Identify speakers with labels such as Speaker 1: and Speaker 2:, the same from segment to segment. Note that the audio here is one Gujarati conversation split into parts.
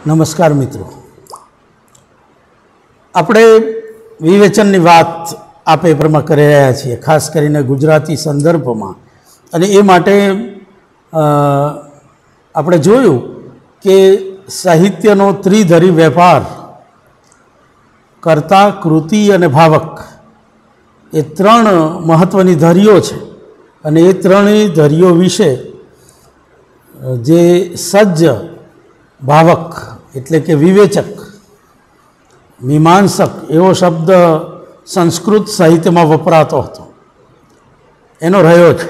Speaker 1: નમસ્કાર મિત્રો, આપણે વિવેચનની વાત આ પેપરમાં કરી રહ્યા છીએ, ખાસ કરીને ગુજરાતી સંદર્ભમાં. અને એ માટે આપણે જોયું કે સાહિત્યનો ત્રિધરી વેપાર કર્તા, કૃતિ અને ભાવક એ ત્રણ મહત્ત્વની ધરીઓ છે. અને એ ત્રણેય ધરીઓ વિશે જે સજ્જ ભાવક એટલે કે વિવેચક, મીમાંસક એવો શબ્દ સંસ્કૃત સાહિત્યમાં વપરાતો હતો, એનો રહ્યો છે.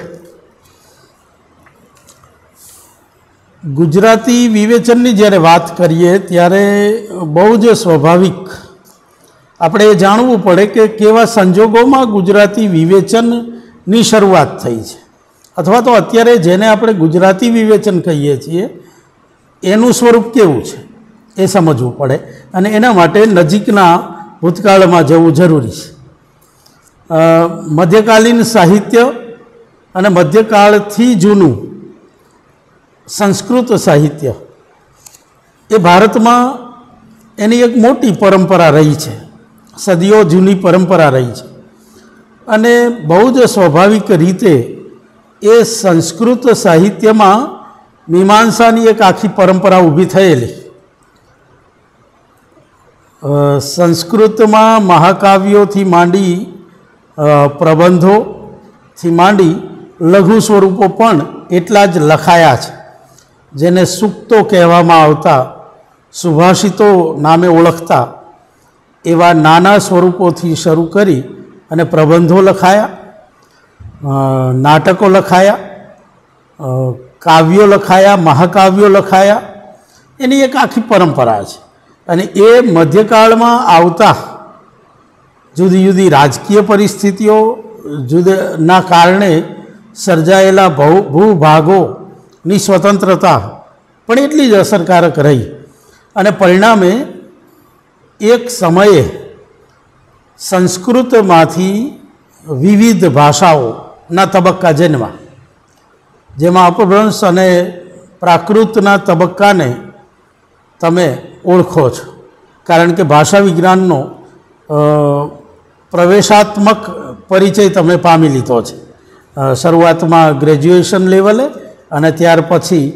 Speaker 1: ગુજરાતી વિવેચનની જ્યારે વાત કરીએ ત્યારે બહુ જ સ્વાભાવિક આપણે એ જાણવું પડે કે કેવા સંજોગોમાં ગુજરાતી વિવેચનની શરૂઆત થઈ છે, અથવા તો અત્યારે જેને આપણે ગુજરાતી વિવેચન કહીએ છીએ એનું સ્વરૂપ કેવું છે એ સમજવું પડે. અને એના માટે નજીકના ભૂતકાળમાં જવું જરૂરી છે. મધ્યકાલીન સાહિત્ય અને મધ્યકાળથી જૂનું સંસ્કૃત સાહિત્ય એ ભારતમાં એની એક મોટી પરંપરા રહી છે, સદીઓ જૂની પરંપરા રહી છે. અને બહુ જ સ્વાભાવિક રીતે એ સંસ્કૃત સાહિત્યમાં મીમાંસાની એક આખી પરંપરા ઊભી થયેલી. સંસ્કૃતમાં મહાકાવ્યોથી માંડી પ્રબંધોથી માંડી લઘુ સ્વરૂપો પણ એટલા જ લખાયા છે, જેને સૂક્તો કહેવામાં આવતા, સુભાષિતો નામે ઓળખતા એવા નાના સ્વરૂપોથી શરૂ કરી અને પ્રબંધો લખાયા, નાટકો લખાયા, કાવ્યો લખાયા, મહાકાવ્યો લખાયા. એની એક આખી પરંપરા છે. અને એ મધ્યકાળમાં આવતા જુદી જુદી રાજકીય પરિસ્થિતિઓ ના કારણે સર્જાયેલા ભૂભાગોની સ્વતંત્રતા પણ એટલી જ અસરકારક રહી. અને પરિણામે એક સમયે સંસ્કૃતમાંથી વિવિધ ભાષાઓના તબક્કા જન્મા, જેમાં અપભ્રંશ અને પ્રાકૃતના તબક્કાને તમે ઓળખો છો, કારણ કે ભાષા વિજ્ઞાનનો પ્રવેશાત્મક પરિચય તમે પામી લીધો છે. શરૂઆતમાં ગ્રેજ્યુએશન લેવલે અને ત્યાર પછી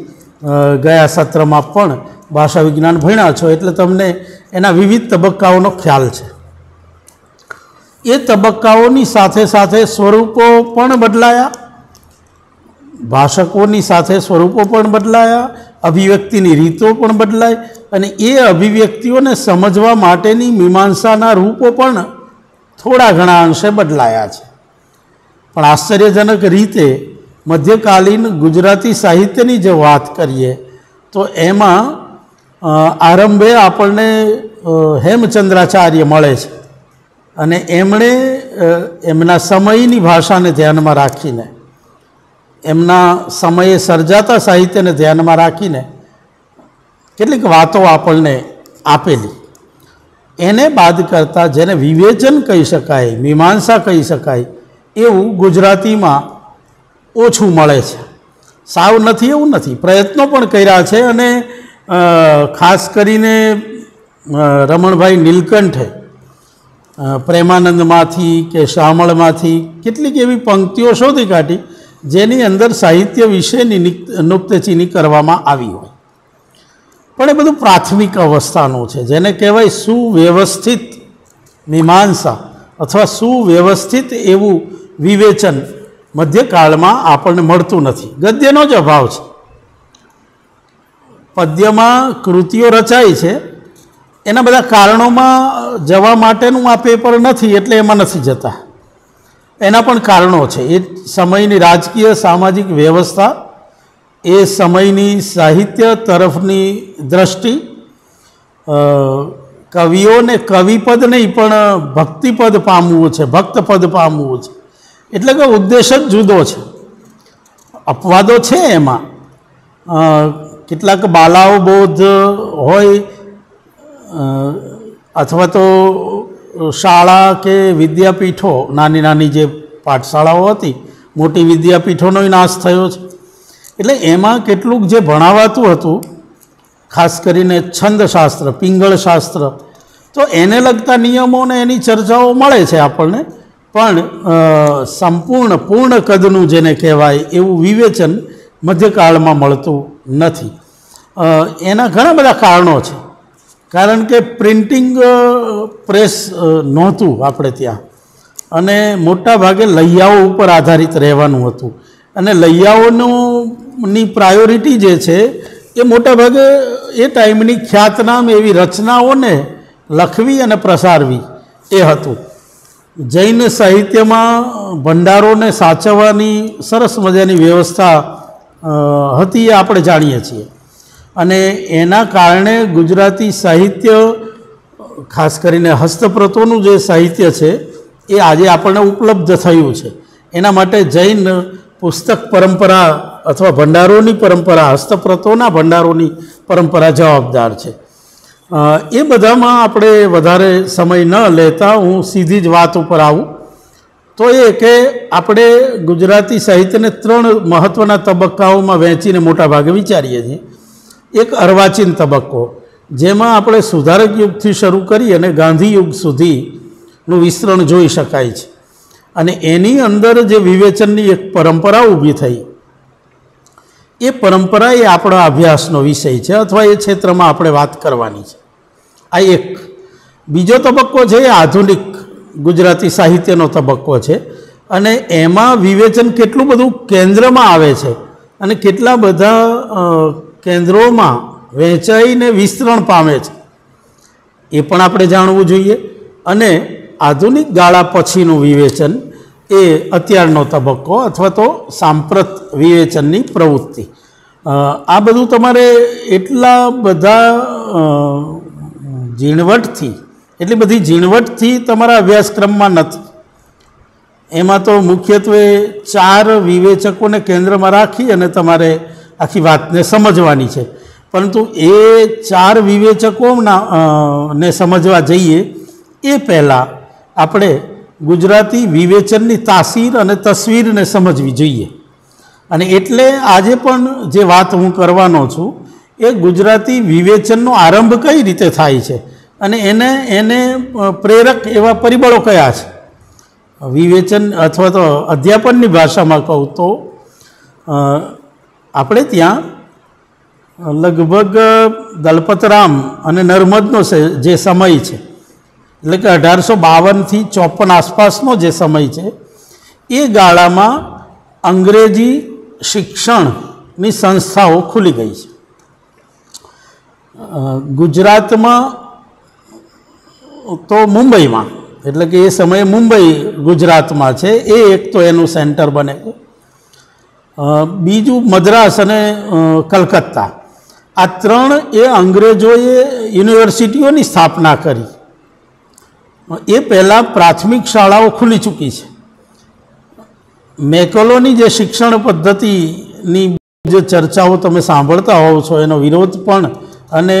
Speaker 1: ગયા સત્રમાં પણ ભાષા વિજ્ઞાન ભણ્યા છો, એટલે તમને એના વિવિધ તબક્કાઓનો ખ્યાલ છે. એ તબક્કાઓની સાથે સાથે સ્વરૂપો પણ બદલાયા, ભાષકોની સાથે સ્વરૂપો પણ બદલાયા, અભિવ્યક્તિની રીતો પણ બદલાય, અને એ અભિવ્યક્તિઓને સમજવા માટેની મીમાંસાના રૂપો પણ થોડા ઘણા અંશે બદલાયા છે. પણ આશ્ચર્યજનક રીતે મધ્યકાલીન ગુજરાતી સાહિત્યની જે વાત કરીએ તો એમાં આરંભે આપણને હેમચંદ્રાચાર્ય મળે છે. અને એમણે એમના સમયની ભાષાને ધ્યાનમાં રાખીને, એમના સમયે સર્જાતા સાહિત્યને ધ્યાનમાં રાખીને કેટલીક વાતો આપણને આપેલી. એને બાદ કરતાં જેને વિવેચન કહી શકાય, મીમાંસા કહી શકાય એવું ગુજરાતીમાં ઓછું મળે છે. સાવ નથી એવું નથી, પ્રયત્નો પણ કર્યા છે. અને ખાસ કરીને રમણભાઈ નીલકંઠે પ્રેમાનંદમાંથી કે શામળમાંથી કેટલીક એવી પંક્તિઓ શોધી કાઢી જેની અંદર સાહિત્ય વિશેની નુક્તચીની કરવામાં આવી હોય. પણ એ બધું પ્રાથમિક અવસ્થાનું છે, જેને કહેવાય સુવ્યવસ્થિત મીમાંસા અથવા સુવ્યવસ્થિત એવું વિવેચન મધ્યકાળમાં આપણને મળતું નથી. ગદ્યનો જ અભાવ છે. પદ્યમાં કૃતિઓ રચાય છે, એના બધા કારણોમાં જવા માટેનું આ પેપર નથી, એટલે એમાં નથી જતા. એના પણ કારણો છે. એ સમયની રાજકીય સામાજિક વ્યવસ્થા, એ સમયની સાહિત્ય તરફની દ્રષ્ટિ, કવિઓને કવિપદ નહીં પણ ભક્તિપદ પામવું છે, ભક્તપદ પામવું છે, એટલે કે ઉદ્દેશ જ જુદો છે. અપવાદો છે એમાં, કેટલાક બાલાઓ બોધ હોય અથવા તો શાળા કે વિદ્યાપીઠો, નાની નાની જે પાઠશાળાઓ હતી, મોટી વિદ્યાપીઠોનો નાશ થયો છે. એટલે એમાં કેટલુંક જે ભણાવાતું હતું ખાસ કરીને છંદશાસ્ત્ર, પિંગળશાસ્ત્ર, તો એને લગતા નિયમો ને એની ચર્ચાઓ મળે છે આપણને, પણ પૂર્ણ કદનું જેને કહેવાય એવું વિવેચન મધ્યકાળમાં મળતું નથી. એના ઘણા બધા કારણો છે. કારણ કે પ્રિન્ટિંગ પ્રેસ નહોતું આપણે ત્યાં, અને મોટા ભાગે લૈયાઓ ઉપર આધારિત રહેવાનું હતું, અને લૈયાઓની પ્રાયોરિટી જે છે એ મોટા ભાગે એ ટાઈમની ખ્યાતનામ એવી રચનાઓને લખવી અને પ્રસારવી એ હતું. જૈન સાહિત્યમાં ભંડારોને સાચવવાની સરસ મજાની વ્યવસ્થા હતી એ આપણે જાણીએ છીએ, અને એના કારણે ગુજરાતી સાહિત્ય, ખાસ કરીને હસ્તપ્રતોનું જે સાહિત્ય છે એ આજે આપણને ઉપલબ્ધ થયું છે. એના માટે જૈન પુસ્તક પરંપરા અથવા ભંડારોની પરંપરા, હસ્તપ્રતોના ભંડારોની પરંપરા જવાબદાર છે. એ બધામાં આપણે વધારે સમય ન લેતા હું સીધી જ વાત ઉપર આવું તો એ કે આપણે ગુજરાતી સાહિત્યને 3 મહત્ત્વના તબક્કાઓમાં વહેંચીને મોટા ભાગે વિચારીએ છીએ. એક અર્વાચીન તબક્કો, જેમાં આપણે સુધારક યુગથી શરૂ કરી અને ગાંધી યુગ સુધીનું વિસ્તરણ જોઈ શકાય છે, અને એની અંદર જે વિવેચનની એક પરંપરા ઊભી થઈ, એ પરંપરા એ આપણા અભ્યાસનો વિષય છે, અથવા એ ક્ષેત્રમાં આપણે વાત કરવાની છે. આ એક. બીજો તબક્કો છે એ આધુનિક ગુજરાતી સાહિત્યનો તબક્કો છે, અને એમાં વિવેચન કેટલું બધું કેન્દ્રમાં આવે છે અને કેટલા બધા કેન્દ્રોમાં વહેંચાઈને વિસ્તરણ પામે છે એ પણ આપણે જાણવું જોઈએ. અને આધુનિક ગાળા પછીનું વિવેચન એ અત્યારનો તબક્કો અથવા તો સાંપ્રત વિવેચનની પ્રવૃત્તિ. આ બધું તમારે એટલા બધા એટલી બધી ઝીણવટથી તમારા અભ્યાસક્રમમાં નથી. એમાં તો મુખ્યત્વે 4 વિવેચકોને કેન્દ્રમાં રાખી અને તમારે આખી વાતને સમજવાની છે. પરંતુ એ 4 વિવેચકોના ને સમજવા જઈએ એ પહેલાં આપણે ગુજરાતી વિવેચનની તાસીર અને તસવીરને સમજવી જોઈએ. અને એટલે આજે પણ જે વાત હું કરવાનો છું એ ગુજરાતી વિવેચનનો આરંભ કઈ રીતે થાય છે અને એને પ્રેરક એવા પરિબળો કયા છે. વિવેચન અથવા તો અધ્યાપનની ભાષામાં કહું તો આપણે ત્યાં લગભગ દલપતરામ અને નર્મદનો જે સમય છે, એટલે કે 1852થી 54 આસપાસનો જે સમય છે, એ ગાળામાં અંગ્રેજી શિક્ષણની સંસ્થાઓ ખુલી ગઈ છે. ગુજરાતમાં તો મુંબઈમાં, એટલે કે એ સમયે મુંબઈ ગુજરાતમાં છે, એ એક તો એનું સેન્ટર બને છે. બીજું મદ્રાસ અને કલકત્તા, આ 3 એ અંગ્રેજોએ યુનિવર્સિટીઓની સ્થાપના કરી. એ પહેલાં પ્રાથમિક શાળાઓ ખુલી ચૂકી છે. મેકોલોની જે શિક્ષણ પદ્ધતિની જે ચર્ચાઓ તમે સાંભળતા હોવ છો, એનો વિરોધ પણ અને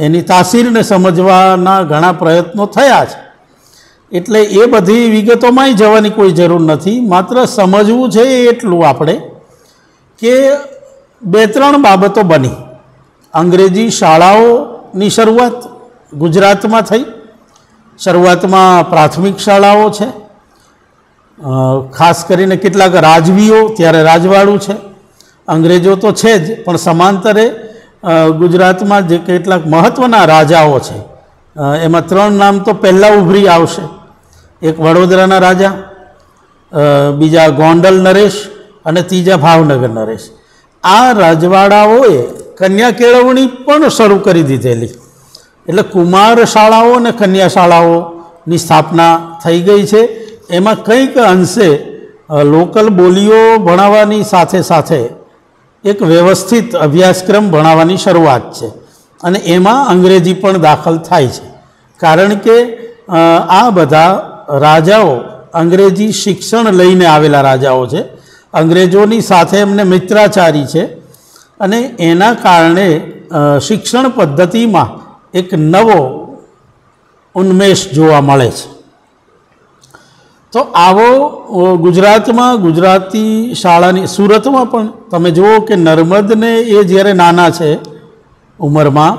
Speaker 1: એની તાસીરને સમજવાના ઘણા પ્રયત્નો થયા છે. એટલે એ બધી વિગતોમાંય જવાની કોઈ જરૂર નથી. માત્ર સમજવું છે એટલું આપણે કે 2-3 બાબતો બની. અંગ્રેજી શાળાઓની શરૂઆત ગુજરાતમાં થઈ. શરૂઆતમાં પ્રાથમિક શાળાઓ છે, ખાસ કરીને કેટલાક રાજવીઓ, ત્યારે રાજવાડું છે, અંગ્રેજો તો છે જ, પણ સમાંતરે ગુજરાતમાં જે કેટલાક મહત્ત્વના રાજાઓ છે, એમાં 3 નામ તો પહેલાં ઉભરી આવશે. એક વડોદરાના રાજા, બીજા ગોંડલ નરેશ અને ત્રીજા ભાવનગર નરેશ. આ રાજવાડાઓએ કન્યા કેળવણી પણ શરૂ કરી દીધેલી. એટલે કુમાર શાળાઓ અને કન્યા શાળાઓની સ્થાપના થઈ ગઈ છે. એમાં કંઈક અંશે લોકલ બોલીઓ ભણાવવાની સાથે સાથે એક વ્યવસ્થિત અભ્યાસક્રમ ભણાવવાની શરૂઆત છે, અને એમાં અંગ્રેજી પણ દાખલ થાય છે. કારણ કે આ બધા રાજાઓ અંગ્રેજી શિક્ષણ લઈને આવેલા રાજાઓ છે, અંગ્રેજોની સાથે એમને મિત્રાચારી છે, અને એના કારણે શિક્ષણ પદ્ધતિમાં એક નવો ઉન્મેષ જોવા મળે છે. તો આવો ગુજરાતમાં ગુજરાતી શાળાની, સુરતમાં પણ તમે જુઓ કે નર્મદને એ જ્યારે નાના છે ઉંમરમાં,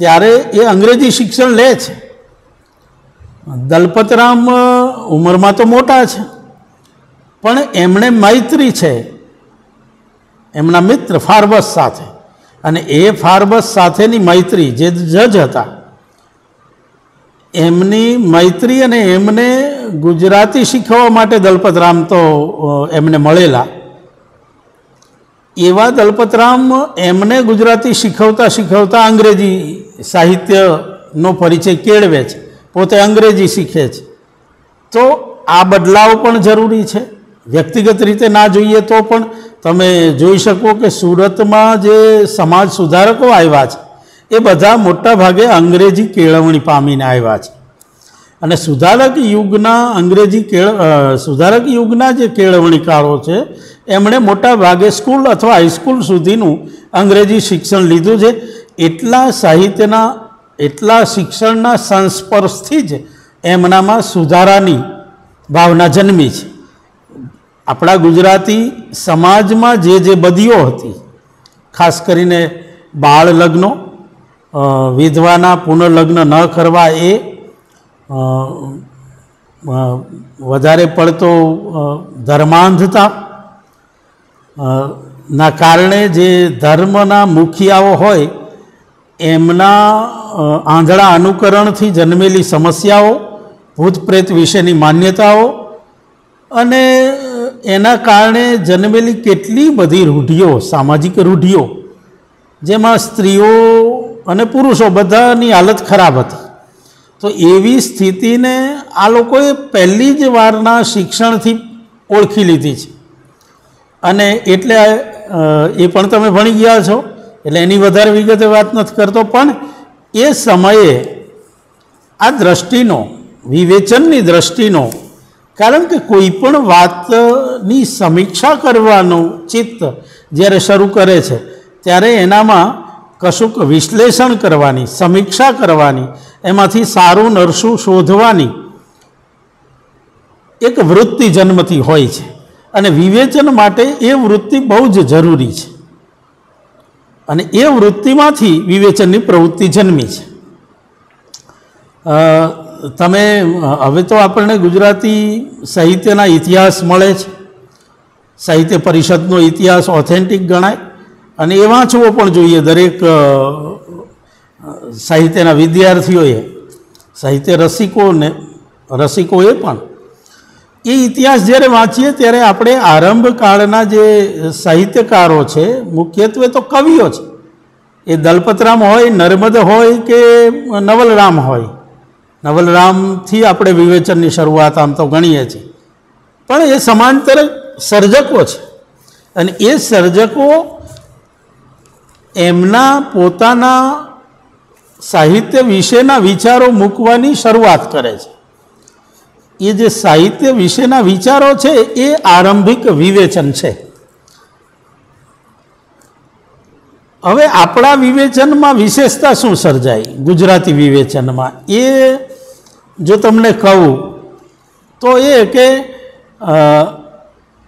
Speaker 1: ત્યારે એ અંગ્રેજી શિક્ષણ લે છે. દલપતરામ ઉંમરમાં તો મોટા છે, પણ એમણે મૈત્રી છે એમના મિત્ર ફાર્બસ સાથે, અને એ ફાર્બસ સાથેની મૈત્રી, જે જજ હતા, એમની મૈત્રી અને એમને ગુજરાતી શીખવવા માટે દલપતરામ તો એમને મળેલા. એવા દલપતરામ એમને ગુજરાતી શીખવતા શીખવતા અંગ્રેજી સાહિત્યનો પરિચય કેળવે છે, પોતે અંગ્રેજી શીખે છે. તો આ બદલાવ પણ જરૂરી છે. વ્યક્તિગત રીતે ના જોઈએ તો પણ તમે જોઈ શકો કે સુરતમાં જે સમાજ સુધારકો આવ્યા છે એ બધા મોટા ભાગે અંગ્રેજી કેળવણી પામીને આવ્યા છે. અને સુધારક યુગના જે કેળવણીકારો છે એમણે મોટા ભાગે સ્કૂલ અથવા હાઈસ્કૂલ સુધીનું અંગ્રેજી શિક્ષણ લીધું છે. એટલા શિક્ષણના સંસ્પર્શથી જ એમનામાં સુધારાની ભાવના જન્મી છે. આપણા ગુજરાતી સમાજમાં જે બદીઓ હતી, ખાસ કરીને બાળ લગ્નો, વિધવાના પુનર્લગ્ન ન કરવા, એ વધારે પડતો ધર્માંધતા ના કારણે જે ધર્મના મુખિયાઓ હોય એમના આંધળા અનુકરણથી જન્મેલી સમસ્યાઓ, ભૂત પ્રેત વિશેની માન્યતાઓ, અને એના કારણે જન્મેલી કેટલી બધી રૂઢિઓ, સામાજિક રૂઢિઓ, જેમાં સ્ત્રીઓ અને પુરુષો બધાની હાલત ખરાબ હતી. તો એવી સ્થિતિને આ લોકોએ પહેલી જ વારના શિક્ષણથી ઓળખી લીધી છે. અને એટલે એ પણ તમે ભણી ગયા છો એટલે એની વધારે વિગતે વાત નથી કરતો, પણ એ સમયે આ દ્રષ્ટિનો, વિવેચનની દ્રષ્ટિનો, કારણ કે કોઈ પણ વાતની સમીક્ષા કરવાનું ચિત્ત જ્યારે શરૂ કરે છે ત્યારે એનામાં કશુંક વિશ્લેષણ કરવાની, સમીક્ષા કરવાની, એમાંથી સારું નરસું શોધવાની એક વૃત્તિ જન્મતી હોય છે. અને વિવેચન માટે એ વૃત્તિ બહુ જ જરૂરી છે. અને એ વૃત્તિમાંથી વિવેચનની પ્રવૃત્તિ જન્મી છે. તમે હવે તો આપણને ગુજરાતી સાહિત્યના ઇતિહાસ મળે છે. સાહિત્ય પરિષદનો ઇતિહાસ ઓથેન્ટિક ગણાય, અને એ વાંચવો પણ જોઈએ દરેક સાહિત્યના વિદ્યાર્થીઓએ, સાહિત્ય રસિકોએ પણ. એ ઇતિહાસ જ્યારે વાંચીએ ત્યારે આપણે આરંભકાળના જે સાહિત્યકારો છે, મુખ્યત્વે તો કવિઓ છે, એ દલપતરામ હોય, નર્મદ હોય કે નવલરામ હોય. નવલરામથી આપણે વિવેચનની શરૂઆત આમ તો ગણીએ છીએ, પણ એ સમાંતર સર્જકો છે. અને એ સર્જકો એમના પોતાના સાહિત્ય વિશેના વિચારો મૂકવાની શરૂઆત કરે છે. એ જે સાહિત્ય વિશેના વિચારો છે એ આરંભિક વિવેચન છે. હવે આપણા વિવેચનમાં વિશેષતા શું સર્જાઈ ગુજરાતી વિવેચનમાં, એ જો તમને કહું તો એ કે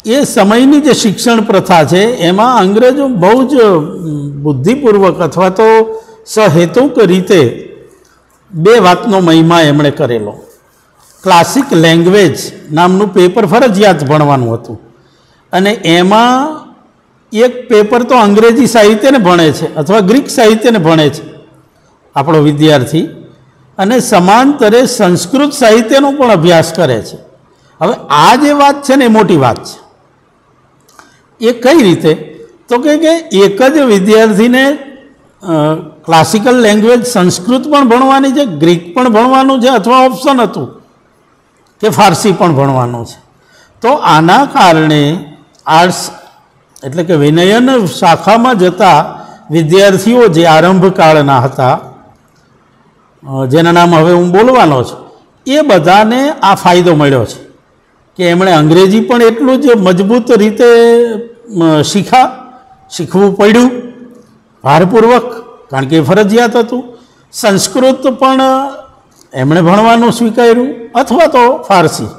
Speaker 1: એ સમયની જે શિક્ષણ પ્રથા છે એમાં અંગ્રેજો બહુ જ બુદ્ધિપૂર્વક અથવા તો સહેતુક રીતે બે વાતનો મહિમા એમણે કરેલો. ક્લાસિક લેંગ્વેજ નામનું પેપર ફરજિયાત ભણવાનું હતું, અને એમાં એક પેપર તો અંગ્રેજી સાહિત્યને ભણે છે અથવા ગ્રીક સાહિત્યને ભણે છે આપણો વિદ્યાર્થી, અને સમાંતરે સંસ્કૃત સાહિત્યનો પણ અભ્યાસ કરે છે. હવે આ જે વાત છે ને એ મોટી વાત છે. એ કઈ રીતે? તો કે એક જ વિદ્યાર્થીને ક્લાસિકલ લેંગ્વેજ સંસ્કૃત પણ ભણવાની છે, ગ્રીક પણ ભણવાનું છે, અથવા ઓપ્શન હતું કે ફારસી પણ ભણવાનું છે. તો આના કારણે આર્ટ્સ એટલે કે વિનયન શાખામાં જતા વિદ્યાર્થીઓ જે આરંભકાળના હતા, જેના નામ હવે હું બોલવાનો છું, એ બધાને આ ફાયદો મળ્યો છે કે એમણે અંગ્રેજી પણ એટલું જ મજબૂત રીતે શીખવું પડ્યું ભારપૂર્વક, કારણ કે ફરજિયાત હતું. સંસ્કૃત પણ એમણે ભણવાનું સ્વીકાર્યું, અથવા તો ફારસી.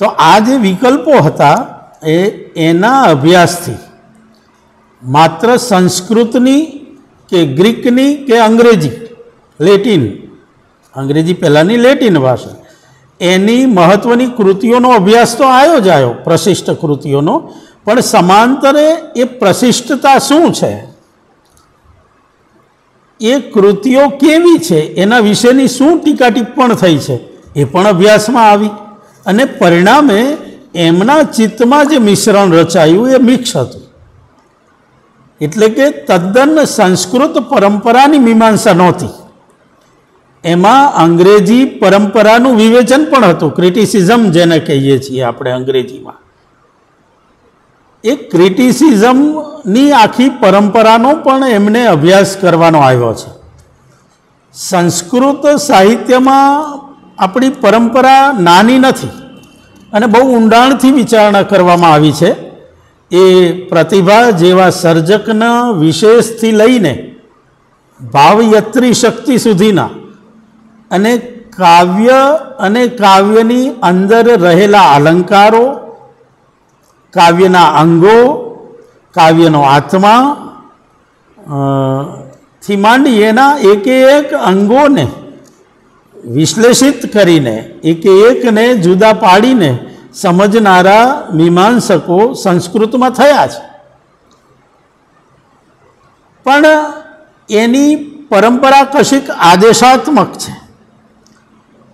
Speaker 1: તો આ જે વિકલ્પો હતા એના અભ્યાસથી માત્ર સંસ્કૃતની કે ગ્રીકની કે અંગ્રેજી, લેટિન, અંગ્રેજી પહેલાંની લેટિન ભાષા, એની મહત્ત્વની કૃતિઓનો અભ્યાસ તો આવ્યો જ આવ્યો, પ્રશિષ્ટ કૃતિઓનો, પણ સમાંતરે એ પ્રશિષ્ટતા શું છે, એ કૃતિઓ કેવી છે, એના વિશેની શું ટીકા ટિપ્પણ થઈ છે, એ પણ અભ્યાસમાં આવી. અને પરિણામે એમના ચિત્તમાં જે મિશ્રણ રચાયું એ મિક્સ હતું. એટલે કે તદ્દન સંસ્કૃત પરંપરાની મીમાંસા નહોતી, એમાં અંગ્રેજી પરંપરાનું વિવેચન પણ હતું, ક્રિટિસિઝમ જેને કહીએ છીએ આપણે અંગ્રેજીમાં. એ ક્રિટિસિઝમની આખી પરંપરાનો પણ એમને અભ્યાસ કરવાનો આવ્યો છે. સંસ્કૃત સાહિત્યમાં આપણી પરંપરા નાની નથી અને બહુ ઊંડાણથી વિચારણા કરવામાં આવી છે. એ પ્રતિભા જેવા સર્જકના વિશેષથી લઈને ભાવયત્રી શક્તિ સુધીના અને કાવ્ય અને કાવ્યની અંદર રહેલા અલંકારો, કાવ્યના અંગો, કાવ્યનો આત્મા થી માંડી એના એકે એક અંગોને વિશ્લેષિત કરીને એકે એકને જુદા પાડીને સમજનારા મીમાંસકો સંસ્કૃતમાં થયા છે. પણ એની પરંપરા કશીક આદેશાત્મક છે.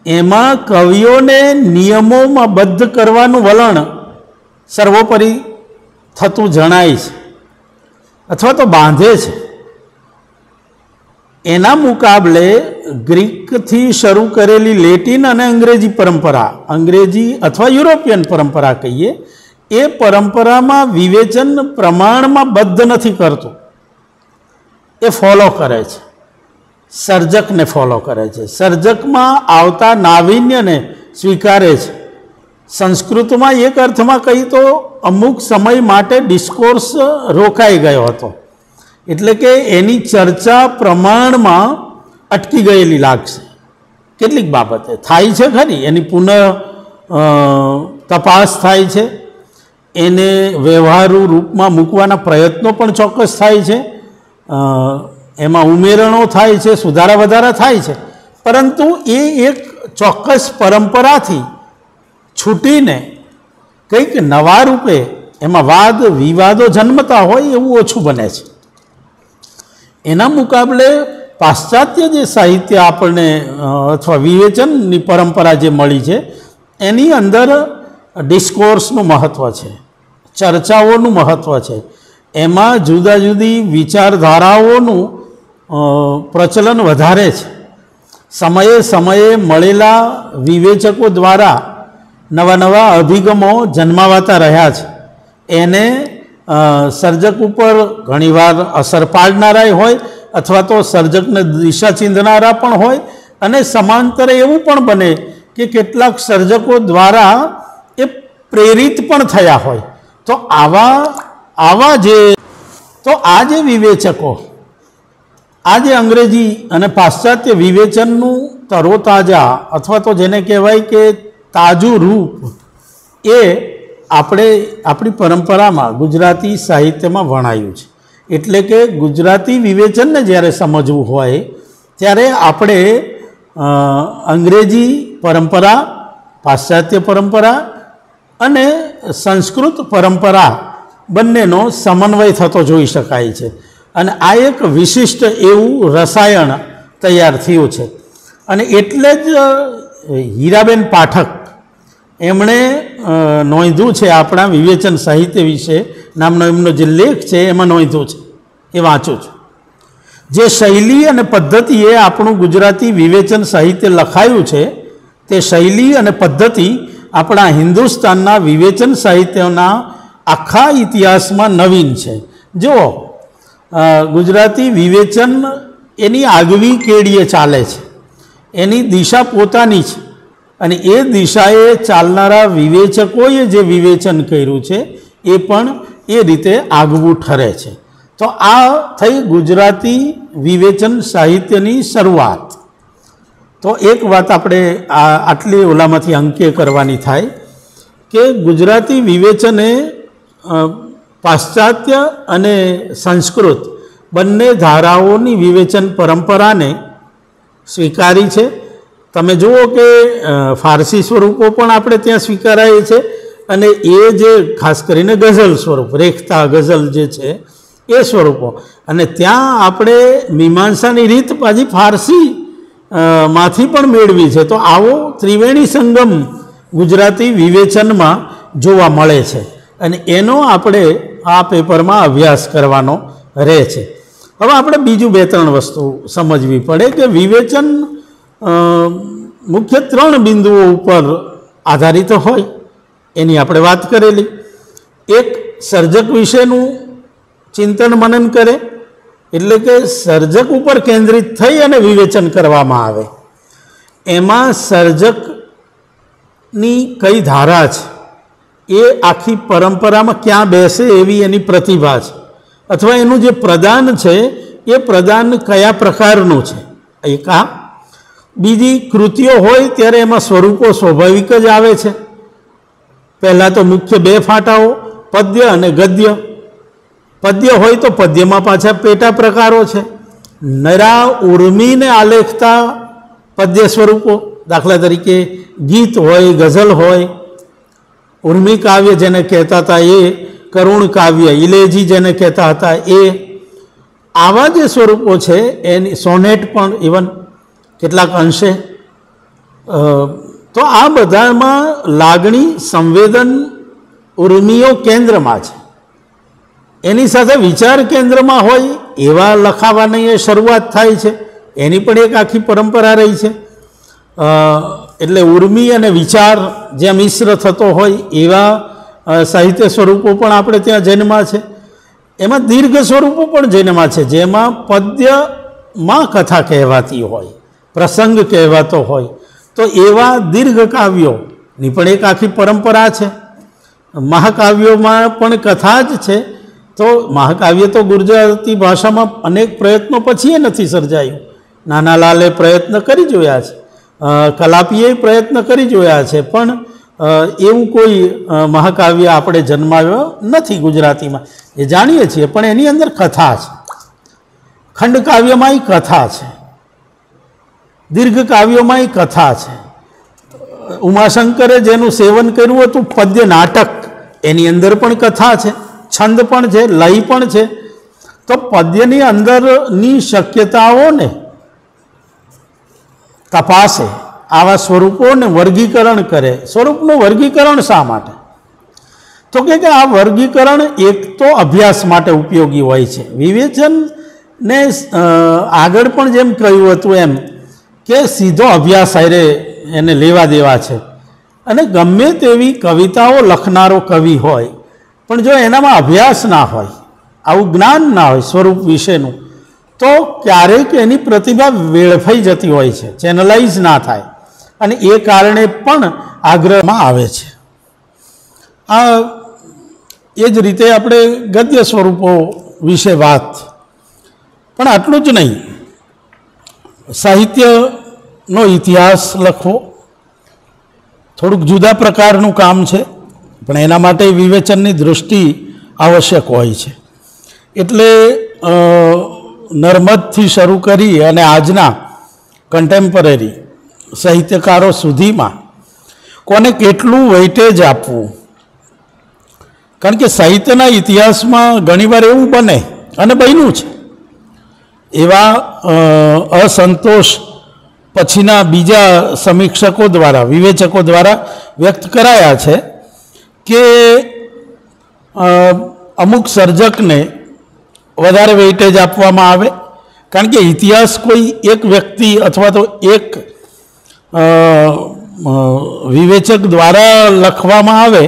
Speaker 1: એમાં કવિઓને નિયમોમાં બદ્ધ કરવાનું વલણ સર્વોપરી થતું જણાય છે અથવા તો બાંધે છે. એના મુકાબલે ગ્રીકથી શરૂ કરેલી લેટિન અને અંગ્રેજી પરંપરા, અંગ્રેજી અથવા યુરોપિયન પરંપરા કહીએ, એ પરંપરામાં વિવેચન પ્રમાણમાં બદ્ધ નથી કરતું, એ ફોલો કરે છે, સર્જકને ફોલો કરે છે, સર્જકમાં આવતા નાવીન્યને સ્વીકારે છે. સંસ્કૃતમાં એક અર્થમાં કહી તો અમુક સમય માટે ડિસ્કોર્સ રોકાઈ ગયો હતો, એટલે કે એની ચર્ચા પ્રમાણમાં અટકી ગયેલી લાગશે. કેટલીક બાબતે થાય છે ખરી, એની પુનઃ તપાસ થાય છે, એને વ્યવહારુ રૂપમાં મૂકવાના પ્રયત્નો પણ ચોક્કસ થાય છે, એમાં ઉમેરણો થાય છે, સુધારા વધારા થાય છે, પરંતુ એ એક ચોક્કસ પરંપરાથી છૂટીને કંઈક નવા રૂપે એમાં વાદ વિવાદો જન્મતા હોય એવું ઓછું બને છે. એના મુકાબલે પાશ્ચાત્ય જે સાહિત્ય આપણને અથવા વિવેચનની પરંપરા જે મળી છે એની અંદર ડિસ્કોર્સનું મહત્ત્વ છે, ચર્ચાઓનું મહત્ત્વ છે, એમાં જુદા જુદી વિચારધારાઓનું પ્રચલન વધારે છે. સમયે સમયે મળેલા વિવેચકો દ્વારા નવા નવા અભિગમો જન્માવાતા રહ્યા છે. એને સર્જક ઉપર ઘણીવાર અસર પાડનારાય હોય અથવા તો સર્જકને દિશા ચીંધનારા પણ હોય, અને સમાંતરે એવું પણ બને કે કેટલાક સર્જકો દ્વારા એ પ્રેરિત પણ થયા હોય. તો આ જે વિવેચકો, આ જે અંગ્રેજી અને પાશ્ચાત્ય વિવેચનનું તરોતાજા અથવા તો જેને કહેવાય કે તાજું રૂપ, એ આપણી પરંપરામાં ગુજરાતી સાહિત્યમાં વણાયું છે. એટલે કે ગુજરાતી વિવેચનને જ્યારે સમજવું હોય ત્યારે આપણે અંગ્રેજી પરંપરા, પાશ્ચાત્ય પરંપરા અને સંસ્કૃત પરંપરા બંનેનો સમન્વય થતો જોઈ શકાય છે. અને આ એક વિશિષ્ટ એવું રસાયણ તૈયાર થયું છે. અને એટલે જ હીરાબેન પાઠક એમણે નોંધ્યું છે, આપણા વિવેચન સાહિત્ય વિશે નામનો એમનો જે લેખ છે એમાં નોંધ્યું છે, એ વાંચું છું. જે શૈલી અને પદ્ધતિએ આપણું ગુજરાતી વિવેચન સાહિત્ય લખાયું છે તે શૈલી અને પદ્ધતિ આપણા હિન્દુસ્તાનના વિવેચન સાહિત્યના આખા ઇતિહાસમાં નવીન છે. જુઓ, ગુજરાતી વિવેચન એની આગવી કેડીએ ચાલે છે, એની દિશા પોતાની છે, અને એ દિશાએ ચાલનારા વિવેચકોએ જે વિવેચન કર્યું છે એ પણ એ રીતે આગવું ઠરે છે. તો આ થઈ ગુજરાતી વિવેચન સાહિત્યની શરૂઆત. તો એક વાત આપણે આટલી ઓલામાંથી અંકે કરવાની થાય કે ગુજરાતી વિવેચને પાશ્ચાત્ય અને સંસ્કૃત બંને ધારાઓની વિવેચન પરંપરાને સ્વીકારી છે. તમે જુઓ કે ફારસી સ્વરૂપો પણ આપણે ત્યાં સ્વીકારાય છે અને એ જે ખાસ કરીને ગઝલ સ્વરૂપ, રેખતા ગઝલ જે છે એ સ્વરૂપો, અને ત્યાં આપણે મીમાંસાની રીત પાછી ફારસી માંથી પણ મેળવી છે. તો આવો ત્રિવેણી સંગમ ગુજરાતી વિવેચનમાં જોવા મળે છે અને એનો આપણે આ પેપરમાં અભ્યાસ કરવાનો રહે છે. હવે આપણે બીજું 2-3 વસ્તુ સમજવી પડે કે વિવેચન મુખ્ય 3 બિંદુઓ ઉપર આધારિત હોય એની આપણે વાત કરેલી. એક, સર્જક વિશેનું ચિંતન મનન કરે, એટલે કે સર્જક ઉપર કેન્દ્રિત થઈ અને વિવેચન કરવામાં આવે. એમાં સર્જકની કઈ ધારા છે, એ આખી પરંપરામાં ક્યાં બેસે એવી એની પ્રતિભા છે, અથવા એનું જે પ્રદાન છે એ પ્રદાન કયા પ્રકારનું છે, એક આ. બીજી, કૃતિઓ હોય ત્યારે એમાં સ્વરૂપો સ્વાભાવિક જ આવે છે. પહેલાં તો મુખ્ય 2 ફાંટાઓ, પદ્ય અને ગદ્ય. પદ્ય હોય તો પદ્યમાં પાછા પેટા પ્રકારો છે. નરા ઉર્મીને આલેખતા પદ્ય સ્વરૂપો, દાખલા તરીકે ગીત હોય, ગઝલ હોય, ઉર્મી કાવ્ય જેને કહેતા હતા એ, કરુણ કાવ્ય, ઇલેજી જેને કહેતા હતા એ, આવા જે સ્વરૂપો છે એની સોનેટ પણ ઇવન કેટલાક અંશે. તો આ બધામાં લાગણી, સંવેદન, ઉર્મિઓ કેન્દ્રમાં છે. એની સાથે વિચાર કેન્દ્રમાં હોય એવા લખાવાની એ શરૂઆત થાય છે. એની પણ એક આખી પરંપરા રહી છે. એટલે ઉર્મી અને વિચાર જ્યાં મિશ્ર થતો હોય એવા સાહિત્ય સ્વરૂપો પણ આપણે ત્યાં જન્મા છે. એમાં દીર્ઘ સ્વરૂપો પણ જન્મા છે, જેમાં પદ્યમાં કથા કહેવાતી હોય, પ્રસંગ કહેવાતો હોય. તો એવા દીર્ઘ કાવ્યોની પણ એક આખી પરંપરા છે. મહાકાવ્યોમાં પણ કથા જ છે. તો મહાકાવ્ય તો ગુજરાતી ભાષામાં અનેક પ્રયત્નો પછી એ નથી સર્જાયું. નાનાલાલે પ્રયત્ન કરી જોયા છે, કલાપીએ પ્રયત્ન કરી જોયા છે, પણ એવું કોઈ મહાકાવ્ય આપણે જન્માવ્યો નથી ગુજરાતીમાં, એ જાણીએ છીએ. પણ એની અંદર કથા છે. ખંડકાવ્યમાંય કથા છે, દીર્ઘ કાવ્યોમાંય કથા છે. ઉમાશંકરે જેનું સેવન કર્યું હતું પદ્ય નાટક, એની અંદર પણ કથા છે, છંદ પણ છે, લય પણ છે. તો પદ્યની અંદરની શક્યતાઓને તપાસે, આવા સ્વરૂપોને વર્ગીકરણ કરે. સ્વરૂપનું વર્ગીકરણ શા માટે? તો કે આ વર્ગીકરણ એક તો અભ્યાસ માટે ઉપયોગી હોય છે. વિવેચનને આગળ પણ જેમ કહ્યું હતું એમ કે સીધો અભ્યાસ હારે એને લેવા દેવા છે. અને ગમે તેવી કવિતાઓ લખનારો કવિ હોય, પણ જો એનામાં અભ્યાસ ના હોય, આવું જ્ઞાન ના હોય સ્વરૂપ વિશેનું, તો ક્યારેક એની પ્રતિભા વેડફાઈ જતી હોય છે, ચેનલાઇઝ ના થાય, અને એ કારણે પણ આગ્રહમાં આવે છે. આ એ જ રીતે આપણે ગદ્ય સ્વરૂપો વિશે વાત. પણ આટલું જ નહીં, સાહિત્યનો ઇતિહાસ લખવો થોડુંક જુદા પ્રકારનું કામ છે, પણ એના માટે વિવેચનની દૃષ્ટિ આવશ્યક હોય છે. એટલે નર્મદથી શરૂ કરી અને આજના કન્ટેમ્પરરી સાહિત્યકારો સુધીમાં કોને કેટલું વેઇટેજ આપવું. કારણ કે સાહિત્યના ઇતિહાસમાં ઘણીવાર એવું બને, અને બન્યું છે, એવા અસંતોષ પછીના બીજા સમીક્ષકો દ્વારા, વિવેચકો દ્વારા વ્યક્ત કરાયા છે કે અમુક સર્જકને વધારે વેઇટેજ આપવામાં આવે, કારણ કે ઇતિહાસ કોઈ એક વ્યક્તિ અથવા તો એક વિવેચક દ્વારા લખવામાં આવે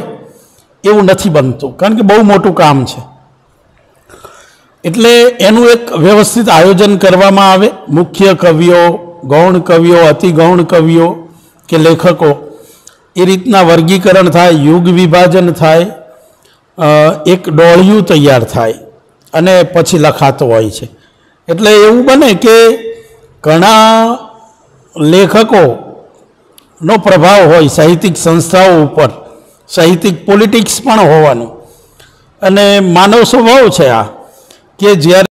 Speaker 1: એવું નથી બનતું, કારણ કે બહુ મોટું કામ છે. એટલે એનું એક વ્યવસ્થિત આયોજન કરવામાં આવે. મુખ્ય કવિઓ, ગૌણ કવિઓ, અતિ ગૌણ કવિઓ કે લેખકો, એ રીતના વર્ગીકરણ થાય, યુગ વિભાજન થાય, એક ડોળિયું તૈયાર થાય અને પછી લખાતો હોય છે. એટલે એવું બને કે ઘણા લેખકોનો પ્રભાવ હોય સાહિત્યિક સંસ્થાઓ ઉપર, સાહિત્યિક પોલિટિક્સ પણ હોવાનું. અને માનવ સ્વભાવ છે આ, કે જ્યારે